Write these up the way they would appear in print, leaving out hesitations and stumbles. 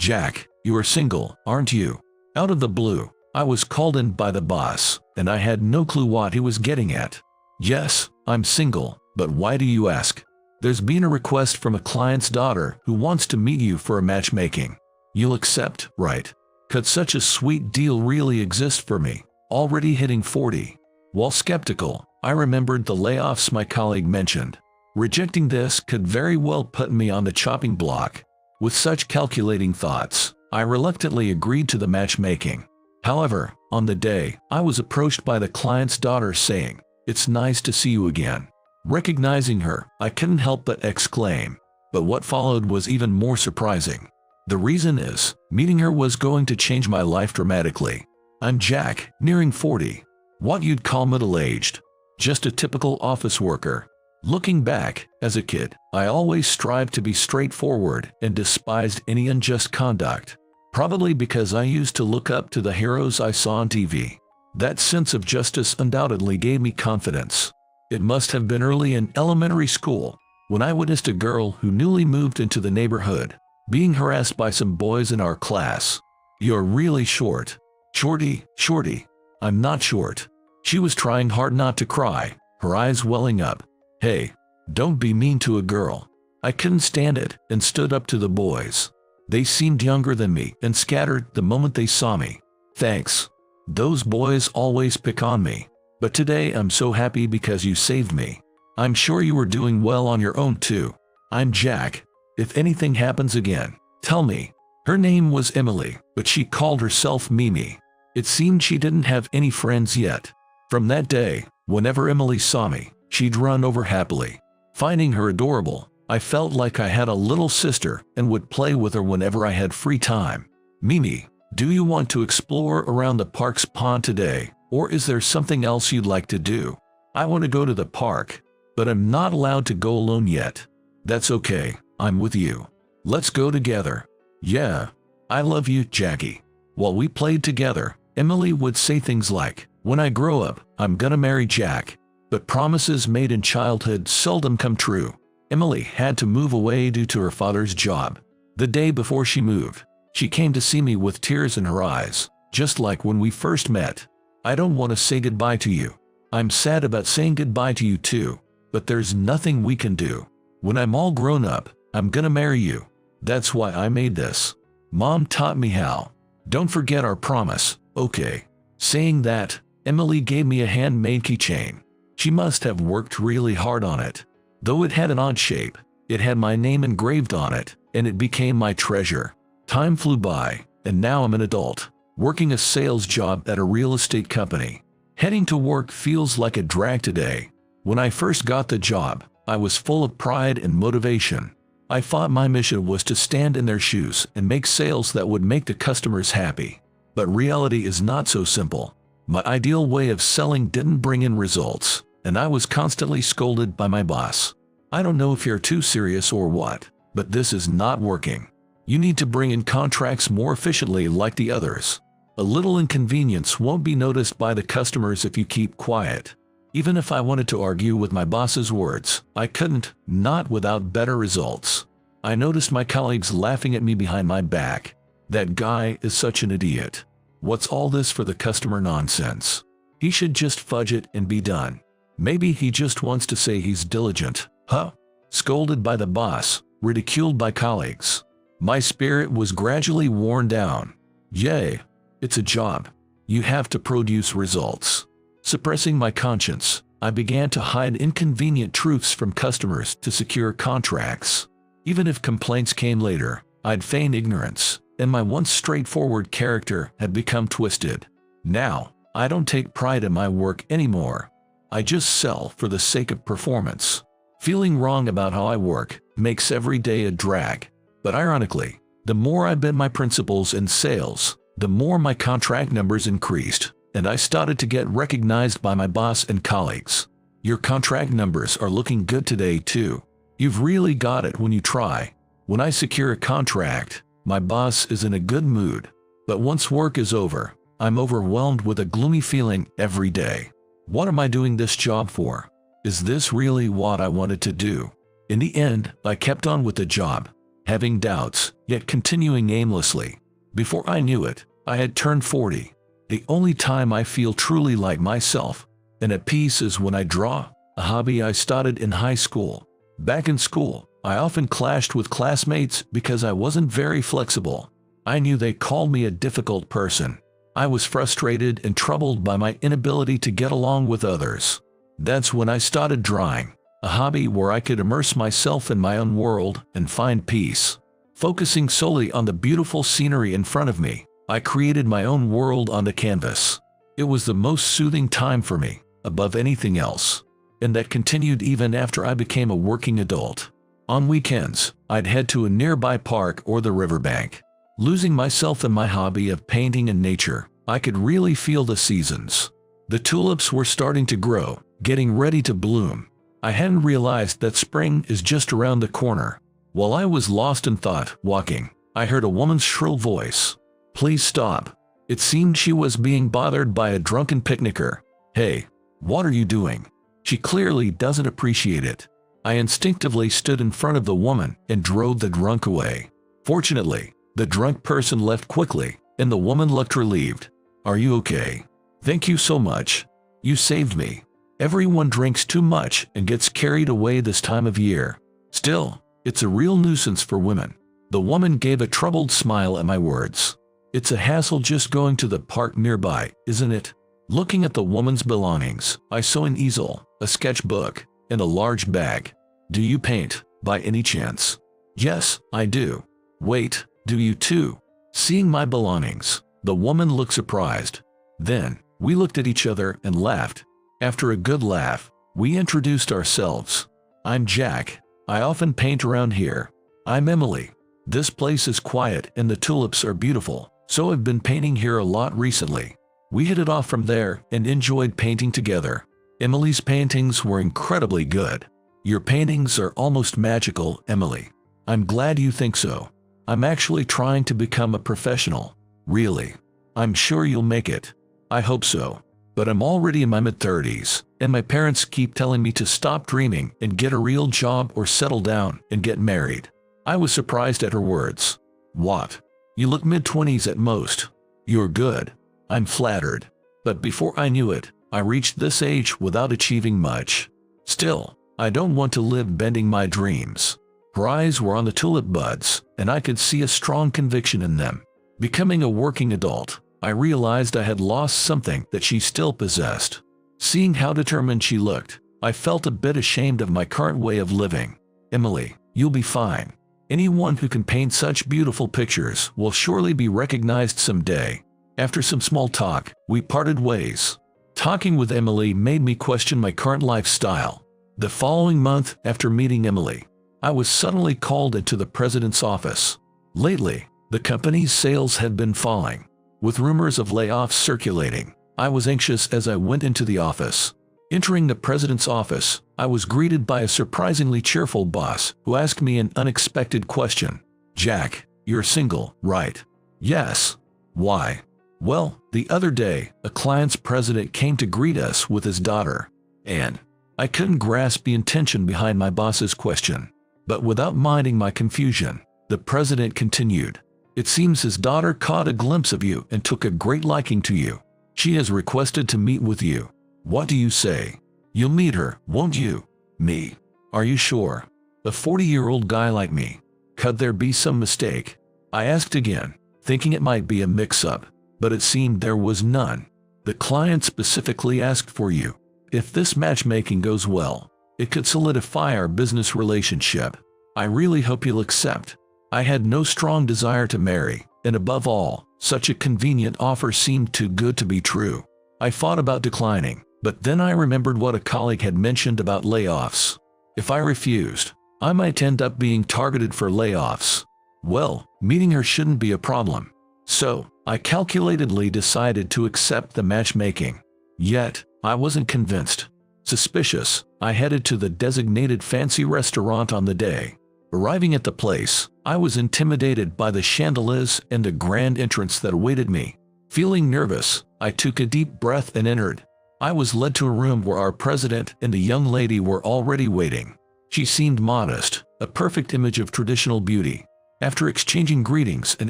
"Jack, you are single, aren't you?" Out of the blue, I was called in by the boss, and I had no clue what he was getting at. "Yes, I'm single, but why do you ask?" "There's been a request from a client's daughter who wants to meet you for a matchmaking. You'll accept, right?" Could such a sweet deal really exist for me, already hitting 40? While skeptical, I remembered the layoffs my colleague mentioned. Rejecting this could very well put me on the chopping block. With such calculating thoughts, I reluctantly agreed to the matchmaking. However, on the day, I was approached by the client's daughter saying, "It's nice to see you again." Recognizing her, I couldn't help but exclaim. But what followed was even more surprising. The reason is, meeting her was going to change my life dramatically. I'm Jack, nearing 40. What you'd call middle-aged. Just a typical office worker. Looking back, as a kid, I always strived to be straightforward and despised any unjust conduct. Probably because I used to look up to the heroes I saw on TV. That sense of justice undoubtedly gave me confidence. It must have been early in elementary school, when I witnessed a girl who newly moved into the neighborhood, being harassed by some boys in our class. "You're really short." "Shorty, shorty." "I'm not short." She was trying hard not to cry, her eyes welling up. "Hey, don't be mean to a girl." I couldn't stand it and stood up to the boys. They seemed younger than me and scattered the moment they saw me. "Thanks. Those boys always pick on me. But today I'm so happy because you saved me. I'm sure you were doing well on your own too." "I'm Jack. If anything happens again, tell me." Her name was Emily, but she called herself Mimi. It seemed she didn't have any friends yet. From that day, whenever Emily saw me, she'd run over happily. Finding her adorable, I felt like I had a little sister and would play with her whenever I had free time. "Mimi, do you want to explore around the park's pond today, or is there something else you'd like to do?" "I want to go to the park, but I'm not allowed to go alone yet." "That's okay. I'm with you. Let's go together." "Yeah. I love you, Jackie." While we played together, Emily would say things like, "When I grow up, I'm gonna marry Jack." But promises made in childhood seldom come true. Emily had to move away due to her father's job. The day before she moved, she came to see me with tears in her eyes, just like when we first met. "I don't want to say goodbye to you. I'm sad about saying goodbye to you too, but there's nothing we can do. When I'm all grown up, I'm gonna marry you. That's why I made this. Mom taught me how. Don't forget our promise, okay?" Saying that, Emily gave me a handmade keychain. She must have worked really hard on it. Though it had an odd shape, it had my name engraved on it, and it became my treasure. Time flew by, and now I'm an adult, working a sales job at a real estate company. Heading to work feels like a drag today. When I first got the job, I was full of pride and motivation. I thought my mission was to stand in their shoes and make sales that would make the customers happy. But reality is not so simple. My ideal way of selling didn't bring in results, and I was constantly scolded by my boss. "I don't know if you're too serious or what, but this is not working. You need to bring in contracts more efficiently like the others. A little inconvenience won't be noticed by the customers if you keep quiet." Even if I wanted to argue with my boss's words, I couldn't, not without better results. I noticed my colleagues laughing at me behind my back. "That guy is such an idiot. What's all this for the customer nonsense? He should just fudge it and be done. Maybe he just wants to say he's diligent, huh?" Scolded by the boss, ridiculed by colleagues. My spirit was gradually worn down. Yay, it's a job. You have to produce results. Suppressing my conscience, I began to hide inconvenient truths from customers to secure contracts. Even if complaints came later, I'd feign ignorance, and my once straightforward character had become twisted. Now, I don't take pride in my work anymore. I just sell for the sake of performance. Feeling wrong about how I work makes every day a drag. But ironically, the more I bent my principles in sales, the more my contract numbers increased, and I started to get recognized by my boss and colleagues. "Your contract numbers are looking good today too. You've really got it when you try." When I secure a contract, my boss is in a good mood. But once work is over, I'm overwhelmed with a gloomy feeling every day. What am I doing this job for? Is this really what I wanted to do? In the end, I kept on with the job. having doubts, yet continuing aimlessly. Before I knew it, I had turned 40. The only time I feel truly like myself and at peace is when I draw, a hobby I started in high school. Back in school, I often clashed with classmates because I wasn't very flexible. I knew they called me a difficult person. I was frustrated and troubled by my inability to get along with others. That's when I started drawing, a hobby where I could immerse myself in my own world and find peace. Focusing solely on the beautiful scenery in front of me, I created my own world on the canvas. It was the most soothing time for me, above anything else. And that continued even after I became a working adult. On weekends, I'd head to a nearby park or the riverbank. Losing myself in my hobby of painting and nature, I could really feel the seasons. The tulips were starting to grow, getting ready to bloom. I hadn't realized that spring is just around the corner. While I was lost in thought, walking, I heard a woman's shrill voice. "Please stop." It seemed she was being bothered by a drunken picnicker. "Hey, what are you doing? She clearly doesn't appreciate it." I instinctively stood in front of the woman and drove the drunk away. Fortunately, the drunk person left quickly, and the woman looked relieved. "Are you okay? Thank you so much. You saved me. Everyone drinks too much and gets carried away this time of year. Still, it's a real nuisance for women." The woman gave a troubled smile at my words. "It's a hassle just going to the park nearby, isn't it?" Looking at the woman's belongings, I saw an easel, a sketchbook, and a large bag. "Do you paint, by any chance?" "Yes, I do." "Wait, do you too?" Seeing my belongings, the woman looked surprised. Then, we looked at each other and laughed. After a good laugh, we introduced ourselves. "I'm Jack. I often paint around here." "I'm Emily. This place is quiet and the tulips are beautiful, so I've been painting here a lot recently." We hit it off from there and enjoyed painting together. Emily's paintings were incredibly good. "Your paintings are almost magical, Emily." "I'm glad you think so. I'm actually trying to become a professional." "Really? I'm sure you'll make it." "I hope so. But I'm already in my mid-30s, and my parents keep telling me to stop dreaming and get a real job or settle down and get married." I was surprised at her words. "What? You look mid-20s at most." "You're good." I'm flattered. But before I knew it, I reached this age without achieving much. Still, I don't want to live bending my dreams. Her eyes were on the tulip buds, and I could see a strong conviction in them. Becoming a working adult, I realized I had lost something that she still possessed. Seeing how determined she looked, I felt a bit ashamed of my current way of living. "Emily, you'll be fine. Anyone who can paint such beautiful pictures will surely be recognized someday." After some small talk, we parted ways. Talking with Emily made me question my current lifestyle. The following month after meeting Emily, I was suddenly called into the president's office. Lately, the company's sales had been falling, with rumors of layoffs circulating. I was anxious as I went into the office. Entering the president's office, I was greeted by a surprisingly cheerful boss who asked me an unexpected question. "Jack, you're single, right?" "Yes." "Why?" "Well, the other day, a client's president came to greet us with his daughter." And I couldn't grasp the intention behind my boss's question. But without minding my confusion, the president continued. "It seems his daughter caught a glimpse of you and took a great liking to you. She has requested to meet with you. What do you say? You'll meet her, won't you?" "Me? Are you sure? A 40-year-old guy like me? Could there be some mistake?" I asked again, thinking it might be a mix-up. But it seemed there was none. "The client specifically asked for you. If this matchmaking goes well, it could solidify our business relationship. I really hope you'll accept." I had no strong desire to marry, and above all, such a convenient offer seemed too good to be true. I thought about declining, but then I remembered what a colleague had mentioned about layoffs. If I refused, I might end up being targeted for layoffs. Well, meeting her shouldn't be a problem. So, I calculatedly decided to accept the matchmaking. Yet, I wasn't convinced. Suspicious, I headed to the designated fancy restaurant on the day. Arriving at the place, I was intimidated by the chandeliers and the grand entrance that awaited me. Feeling nervous, I took a deep breath and entered. I was led to a room where our president and the young lady were already waiting. She seemed modest, a perfect image of traditional beauty. After exchanging greetings and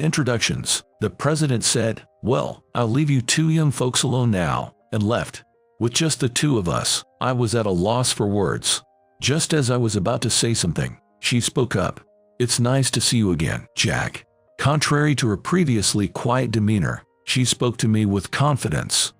introductions, the president said, "Well, I'll leave you two young folks alone now," and left. With just the two of us, I was at a loss for words. Just as I was about to say something, she spoke up. "It's nice to see you again, Jack." Contrary to her previously quiet demeanor, she spoke to me with confidence.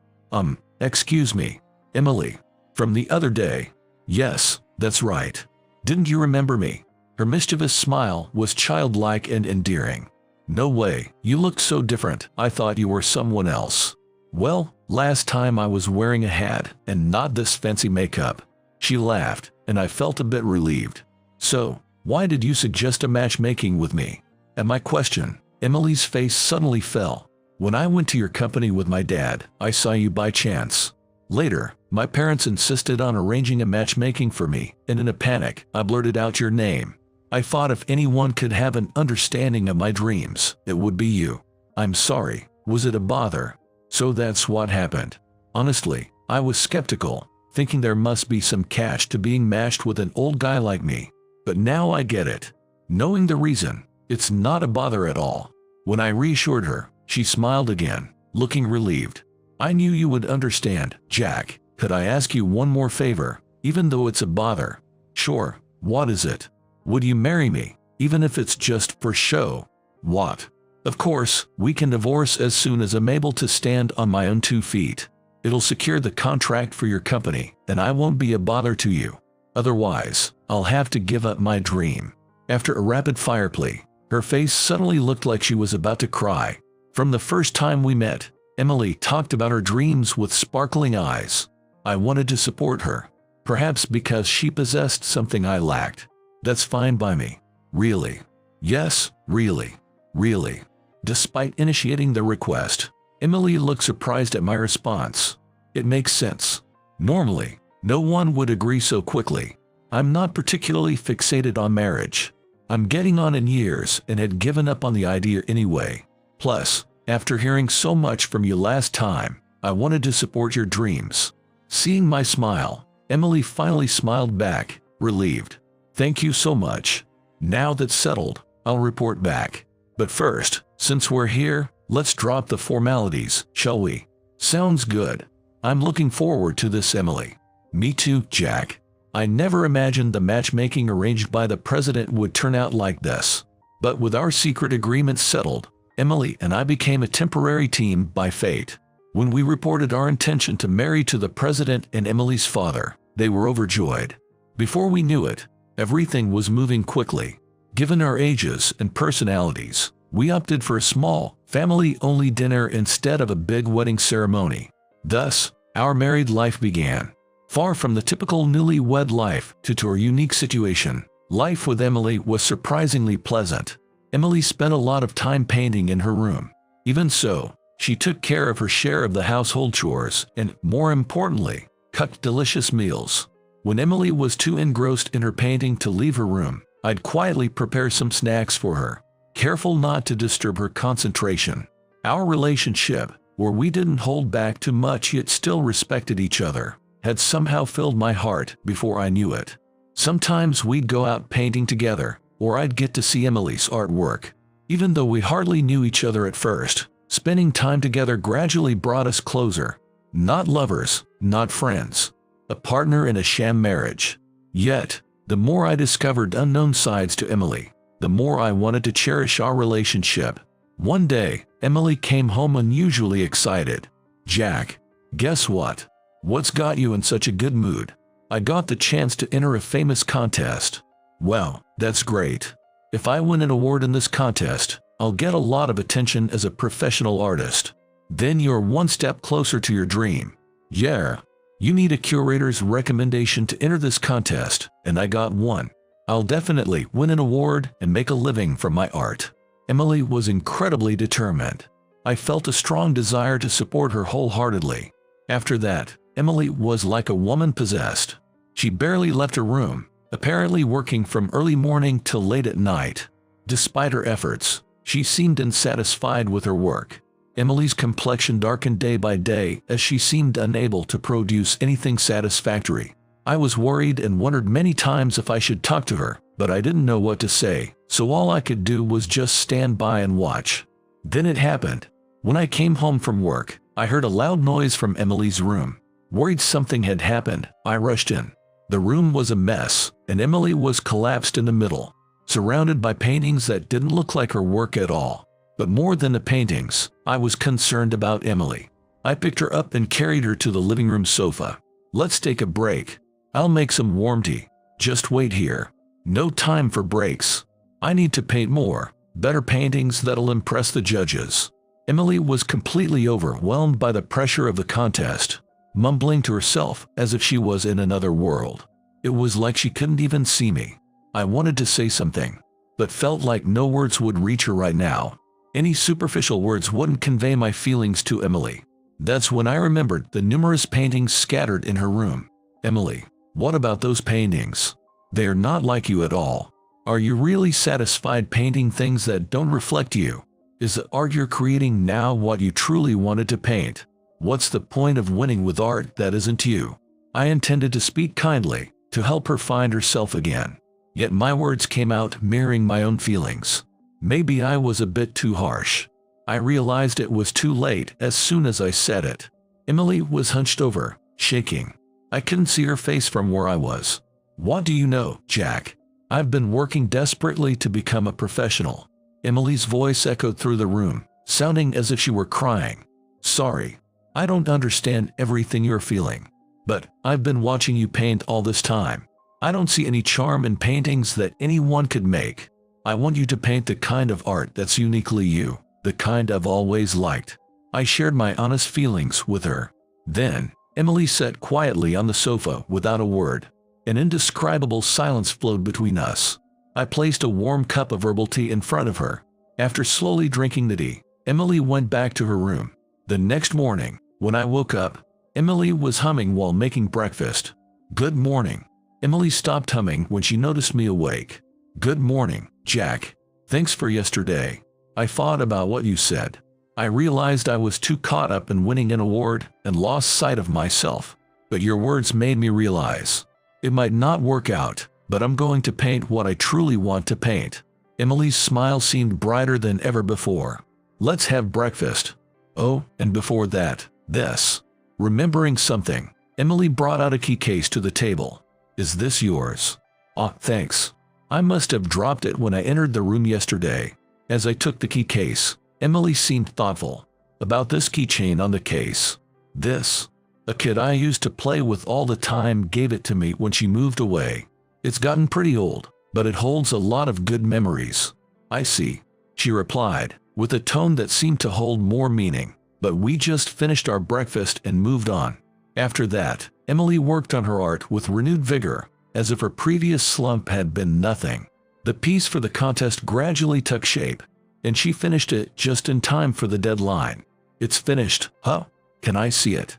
Excuse me, Emily. From the other day." "Yes, that's right. Didn't you remember me?" Her mischievous smile was childlike and endearing. "No way, you looked so different, I thought you were someone else." "Well, last time I was wearing a hat and not this fancy makeup." She laughed, and I felt a bit relieved. "So, why did you suggest a matchmaking with me?" At my question, Emily's face suddenly fell. "When I went to your company with my dad, I saw you by chance. Later, my parents insisted on arranging a matchmaking for me, and in a panic, I blurted out your name. I thought if anyone could have an understanding of my dreams, it would be you. I'm sorry, was it a bother?" So that's what happened. Honestly, I was skeptical, thinking there must be some catch to being matched with an old guy like me. But now I get it. Knowing the reason, it's not a bother at all. When I reassured her, she smiled again, looking relieved. "I knew you would understand, Jack. Could I ask you one more favor, even though it's a bother?" "Sure, what is it?" "Would you marry me, even if it's just for show?" "What?" "Of course, we can divorce as soon as I'm able to stand on my own 2 feet. It'll secure the contract for your company, and I won't be a bother to you. Otherwise, I'll have to give up my dream." After a rapid-fire plea, her face suddenly looked like she was about to cry. From the first time we met, Emily talked about her dreams with sparkling eyes. I wanted to support her, perhaps because she possessed something I lacked. "That's fine by me." "Really?" "Yes, really. Really." Despite initiating the request, Emily looked surprised at my response. It makes sense. Normally, no one would agree so quickly. I'm not particularly fixated on marriage. I'm getting on in years and had given up on the idea anyway. Plus, after hearing so much from you last time, I wanted to support your dreams. Seeing my smile, Emily finally smiled back, relieved. "Thank you so much. Now that's settled, I'll report back. But first, since we're here, let's drop the formalities, shall we?" "Sounds good. I'm looking forward to this, Emily." "Me too, Jack. I never imagined the matchmaking arranged by the president would turn out like this. But with our secret agreement settled, Emily and I became a temporary team by fate. When we reported our intention to marry to the president and Emily's father, they were overjoyed. Before we knew it, everything was moving quickly. Given our ages and personalities, we opted for a small, family-only dinner instead of a big wedding ceremony. Thus, our married life began. Far from the typical newlywed life to our unique situation, life with Emily was surprisingly pleasant. Emily spent a lot of time painting in her room. Even so, she took care of her share of the household chores and, more importantly, cooked delicious meals. When Emily was too engrossed in her painting to leave her room, I'd quietly prepare some snacks for her, careful not to disturb her concentration. Our relationship, where we didn't hold back too much yet still respected each other, had somehow filled my heart before I knew it. Sometimes we'd go out painting together, or I'd get to see Emily's artwork. Even though we hardly knew each other at first, spending time together gradually brought us closer. Not lovers, not friends. A partner in a sham marriage. Yet, the more I discovered unknown sides to Emily, the more I wanted to cherish our relationship. One day, Emily came home unusually excited. "Jack, guess what? What's got you in such a good mood?" "I got the chance to enter a famous contest." "Well, that's great. If I win an award in this contest, I'll get a lot of attention as a professional artist. Then you're one step closer to your dream." "Yeah. You need a curator's recommendation to enter this contest, and I got one. I'll definitely win an award and make a living from my art." Emily was incredibly determined. I felt a strong desire to support her wholeheartedly. After that, Emily was like a woman possessed. She barely left her room, apparently working from early morning till late at night. Despite her efforts, she seemed unsatisfied with her work. Emily's complexion darkened day by day as she seemed unable to produce anything satisfactory. I was worried and wondered many times if I should talk to her, but I didn't know what to say, so all I could do was just stand by and watch. Then it happened. When I came home from work, I heard a loud noise from Emily's room. Worried something had happened, I rushed in. The room was a mess, and Emily was collapsed in the middle, surrounded by paintings that didn't look like her work at all. But more than the paintings, I was concerned about Emily. I picked her up and carried her to the living room sofa. Let's take a break. I'll make some warm tea. Just wait here. No time for breaks. I need to paint more, better paintings that'll impress the judges. Emily was completely overwhelmed by the pressure of the contest, mumbling to herself as if she was in another world. It was like she couldn't even see me. I wanted to say something, but felt like no words would reach her right now. Any superficial words wouldn't convey my feelings to Emily. That's when I remembered the numerous paintings scattered in her room. Emily, what about those paintings? They are not like you at all. Are you really satisfied painting things that don't reflect you? Is the art you're creating now what you truly wanted to paint? What's the point of winning with art that isn't you? I intended to speak kindly, to help her find herself again. Yet my words came out mirroring my own feelings. Maybe I was a bit too harsh. I realized it was too late as soon as I said it. Emily was hunched over, shaking. I couldn't see her face from where I was. What do you know, Jack? I've been working desperately to become a professional. Emily's voice echoed through the room, sounding as if she were crying. Sorry, I don't understand everything you're feeling, but I've been watching you paint all this time. I don't see any charm in paintings that anyone could make. I want you to paint the kind of art that's uniquely you, the kind I've always liked. I shared my honest feelings with her. Then, Emily sat quietly on the sofa without a word. An indescribable silence flowed between us. I placed a warm cup of herbal tea in front of her. After slowly drinking the tea, Emily went back to her room. The next morning, when I woke up, Emily was humming while making breakfast. Good morning. Emily stopped humming when she noticed me awake. Good morning, Jack. Thanks for yesterday. I thought about what you said. I realized I was too caught up in winning an award and lost sight of myself. But your words made me realize it might not work out, but I'm going to paint what I truly want to paint. Emily's smile seemed brighter than ever before. Let's have breakfast. Oh, and before that, this. Remembering something, Emily brought out a key case to the table. Is this yours? Ah, thanks. I must have dropped it when I entered the room yesterday. As I took the key case, Emily seemed thoughtful. About this keychain on the case. This. A kid I used to play with all the time gave it to me when she moved away. It's gotten pretty old, but it holds a lot of good memories. I see, she replied, with a tone that seemed to hold more meaning. But we just finished our breakfast and moved on. After that, Emily worked on her art with renewed vigor, as if her previous slump had been nothing. The piece for the contest gradually took shape, and she finished it just in time for the deadline. It's finished, huh? Can I see it?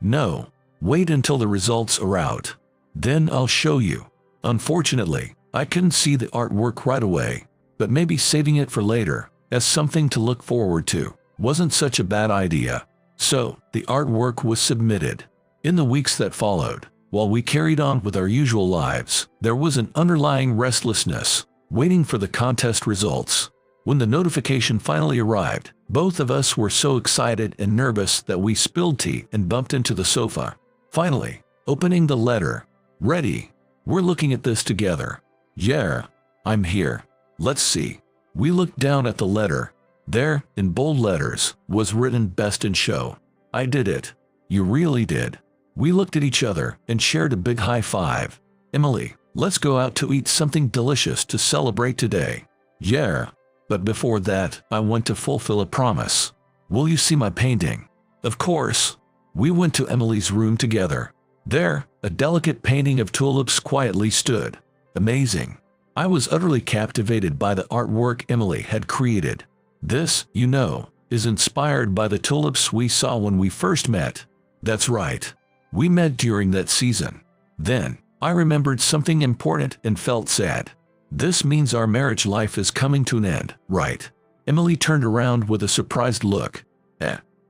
No. Wait until the results are out. Then I'll show you. Unfortunately, I couldn't see the artwork right away, but maybe saving it for later, as something to look forward to, wasn't such a bad idea. So, the artwork was submitted. In the weeks that followed, while we carried on with our usual lives, there was an underlying restlessness, waiting for the contest results. When the notification finally arrived, both of us were so excited and nervous that we spilled tea and bumped into the sofa. Finally, opening the letter. Ready? We're looking at this together. Yeah, I'm here. Let's see. We looked down at the letter. There, in bold letters, was written Best in Show. I did it. You really did. We looked at each other and shared a big high five. Emily, let's go out to eat something delicious to celebrate today. Yeah. But before that, I want to fulfill a promise. Will you see my painting? Of course. We went to Emily's room together. There, a delicate painting of tulips quietly stood. Amazing. I was utterly captivated by the artwork Emily had created. This, you know, is inspired by the tulips we saw when we first met. That's right. We met during that season. Then, I remembered something important and felt sad. This means our marriage life is coming to an end, right? Emily turned around with a surprised look.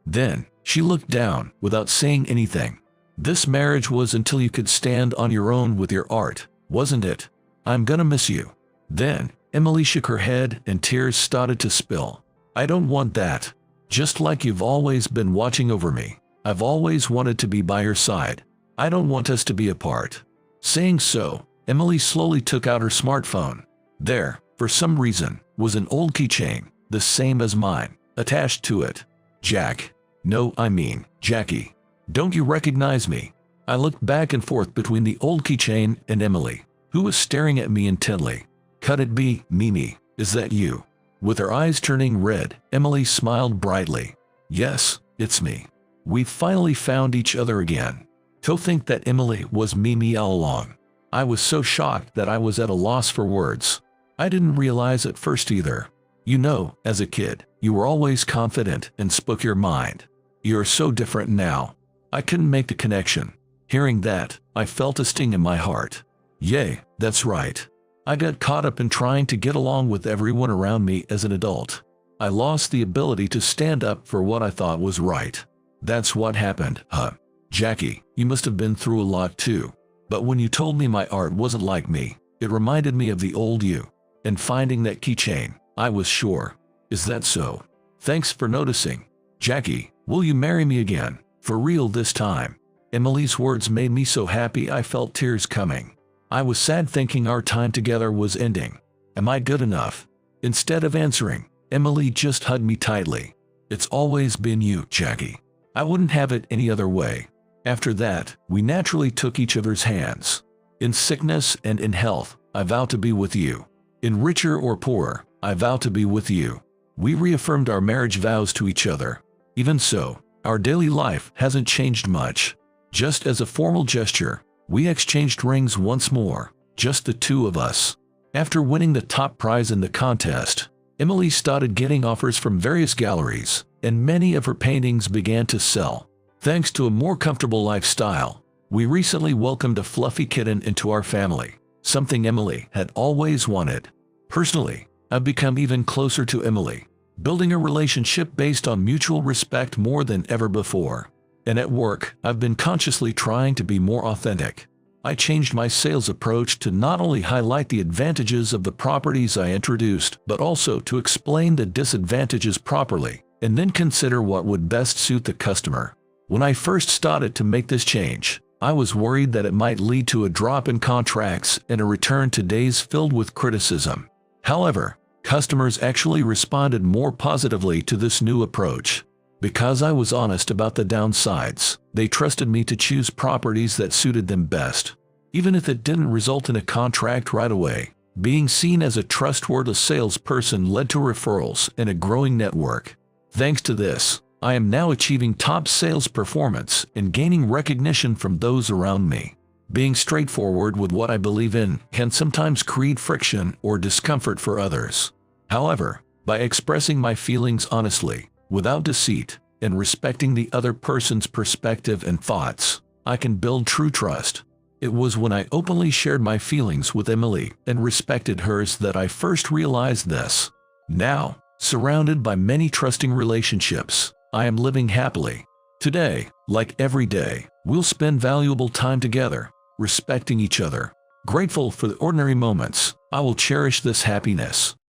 Then, she looked down without saying anything. This marriage was until you could stand on your own with your art, wasn't it? I'm gonna miss you." Then, Emily shook her head and tears started to spill. "I don't want that. Just like you've always been watching over me, I've always wanted to be by your side. I don't want us to be apart." Saying so, Emily slowly took out her smartphone. There, for some reason, was an old keychain, the same as mine, attached to it. "Jack. No, I mean, Jackie. Don't you recognize me?" I looked back and forth between the old keychain and Emily, who was staring at me intently. "Could it be, Mimi? Is that you?" With her eyes turning red, Emily smiled brightly. "Yes, it's me. We finally found each other again." To think that Emily was Mimi all along. I was so shocked that I was at a loss for words. I didn't realize at first either. You know, as a kid, you were always confident and spoke your mind. You're so different now. I couldn't make the connection. Hearing that, I felt a sting in my heart. Yay, that's right. I got caught up in trying to get along with everyone around me as an adult. I lost the ability to stand up for what I thought was right. That's what happened, huh? Jackie, you must have been through a lot too. But when you told me my art wasn't like me, it reminded me of the old you. And finding that keychain, I was sure. Is that so? Thanks for noticing. Jackie, will you marry me again? For real this time? Emily's words made me so happy I felt tears coming. I was sad thinking our time together was ending. Am I good enough? Instead of answering, Emily just hugged me tightly. It's always been you, Jackie. I wouldn't have it any other way. After that, we naturally took each other's hands. In sickness and in health, I vow to be with you. In richer or poorer, I vow to be with you. We reaffirmed our marriage vows to each other. Even so, our daily life hasn't changed much. Just as a formal gesture, we exchanged rings once more, just the two of us. After winning the top prize in the contest, Emily started getting offers from various galleries, and many of her paintings began to sell. Thanks to a more comfortable lifestyle, we recently welcomed a fluffy kitten into our family, something Emily had always wanted. Personally, I've become even closer to Emily, building a relationship based on mutual respect more than ever before. And at work, I've been consciously trying to be more authentic. I changed my sales approach to not only highlight the advantages of the properties I introduced, but also to explain the disadvantages properly, and then consider what would best suit the customer. When I first started to make this change, I was worried that it might lead to a drop in contracts and a return to days filled with criticism. However, customers actually responded more positively to this new approach. Because I was honest about the downsides, they trusted me to choose properties that suited them best. Even if it didn't result in a contract right away, being seen as a trustworthy salesperson led to referrals and a growing network. Thanks to this, I am now achieving top sales performance and gaining recognition from those around me. Being straightforward with what I believe in can sometimes create friction or discomfort for others. However, by expressing my feelings honestly, without deceit, and respecting the other person's perspective and thoughts, I can build true trust. It was when I openly shared my feelings with Emily and respected hers that I first realized this. Now, surrounded by many trusting relationships, I am living happily. Today, like every day, we'll spend valuable time together, respecting each other. Grateful for the ordinary moments, I will cherish this happiness.